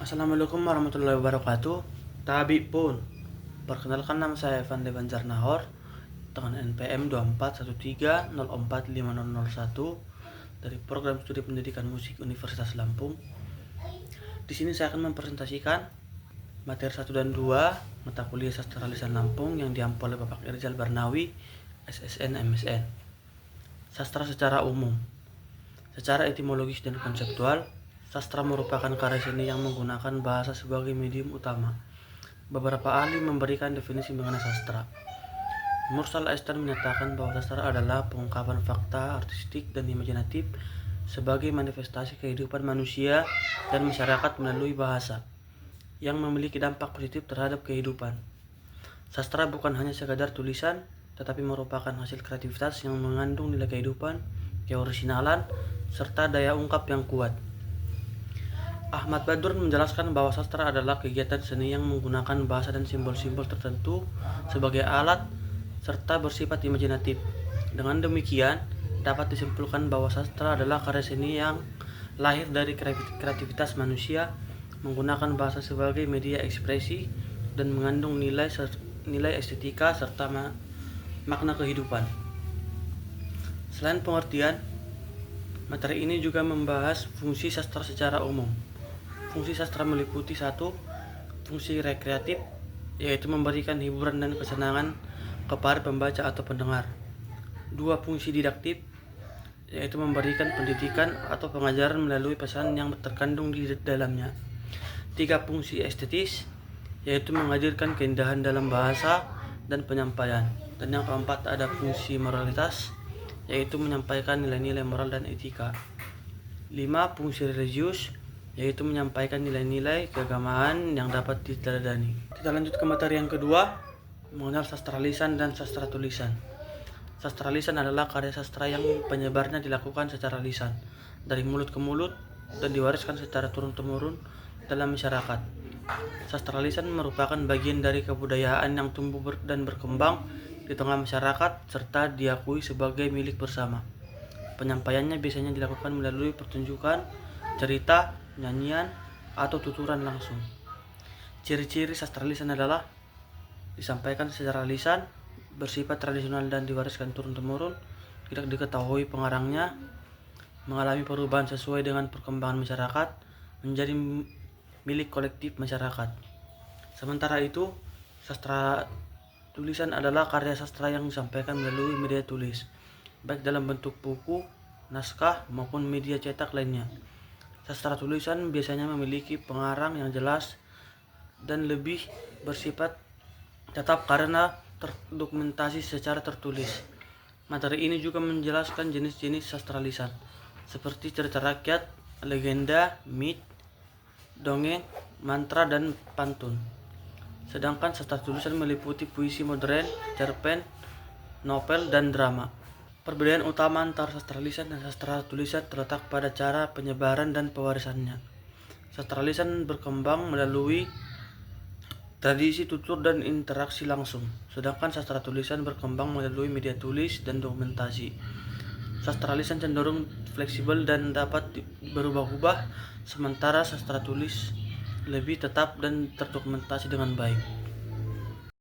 Assalamualaikum warahmatullahi wabarakatuh. Tabi pun. Perkenalkan, nama saya Evan Devanjar Nahor dengan NPM 2413045001 dari Program Studi Pendidikan Musik Universitas Lampung. Di sini saya akan mempresentasikan materi 1 dan 2 mata kuliah Sastra Lisan Lampung yang diampu oleh Bapak Irzal Barnawi, SSN MSN. Sastra secara umum. Secara etimologis dan konseptual, sastra merupakan karya seni yang menggunakan bahasa sebagai medium utama. Beberapa ahli memberikan definisi mengenai sastra. Mursal Einstein menyatakan bahwa sastra adalah pengungkapan fakta artistik dan imajinatif sebagai manifestasi kehidupan manusia dan masyarakat melalui bahasa, yang memiliki dampak positif terhadap kehidupan. Sastra bukan hanya sekadar tulisan, tetapi merupakan hasil kreativitas yang mengandung nilai kehidupan, keorisinalan, serta daya ungkap yang kuat. Ahmad Badur menjelaskan bahwa sastra adalah kegiatan seni yang menggunakan bahasa dan simbol-simbol tertentu sebagai alat serta bersifat imajinatif. Dengan demikian, dapat disimpulkan bahwa sastra adalah karya seni yang lahir dari kreativitas manusia, menggunakan bahasa sebagai media ekspresi, dan mengandung nilai estetika serta makna kehidupan. Selain pengertian, materi ini juga membahas fungsi sastra secara umum. Fungsi sastra meliputi 1. Fungsi rekreatif, yaitu memberikan hiburan dan kesenangan kepada pembaca atau pendengar. 2. Fungsi didaktif, yaitu memberikan pendidikan atau pengajaran melalui pesan yang terkandung di dalamnya. 3. Fungsi estetis, yaitu menghadirkan keindahan dalam bahasa dan penyampaian. Dan yang keempat, ada fungsi moralitas, yaitu menyampaikan nilai-nilai moral dan etika. 5. Fungsi religius, yaitu menyampaikan nilai-nilai keagamaan yang dapat diteladani. Kita lanjut ke materi yang kedua, mengenal sastra lisan dan sastra tulisan. Sastra lisan adalah karya sastra yang penyebarnya dilakukan secara lisan, dari mulut ke mulut, dan diwariskan secara turun-temurun dalam masyarakat. Sastra lisan merupakan bagian dari kebudayaan yang tumbuh dan berkembang di tengah masyarakat serta diakui sebagai milik bersama. Penyampaiannya biasanya dilakukan melalui pertunjukan, cerita, nyanyian, atau tuturan langsung. Ciri-ciri sastra lisan adalah disampaikan secara lisan, bersifat tradisional dan diwariskan turun-temurun, tidak diketahui pengarangnya, mengalami perubahan sesuai dengan perkembangan masyarakat, menjadi milik kolektif masyarakat. Sementara itu, sastra tulisan adalah karya sastra yang disampaikan melalui media tulis, baik dalam bentuk buku, naskah, maupun media cetak lainnya. Sastra tulisan biasanya memiliki pengarang yang jelas dan lebih bersifat tetap karena terdokumentasi secara tertulis. Materi ini juga menjelaskan jenis-jenis sastra lisan, seperti cerita rakyat, legenda, mit, dongeng, mantra, dan pantun. Sedangkan sastra tulisan meliputi puisi modern, cerpen, novel, dan drama. Perbedaan utama antara sastra lisan dan sastra tulisan terletak pada cara penyebaran dan pewarisannya. Sastra lisan berkembang melalui tradisi tutur dan interaksi langsung, sedangkan sastra tulisan berkembang melalui media tulis dan dokumentasi. Sastra lisan cenderung fleksibel dan dapat berubah-ubah, sementara sastra tulis lebih tetap dan terdokumentasi dengan baik.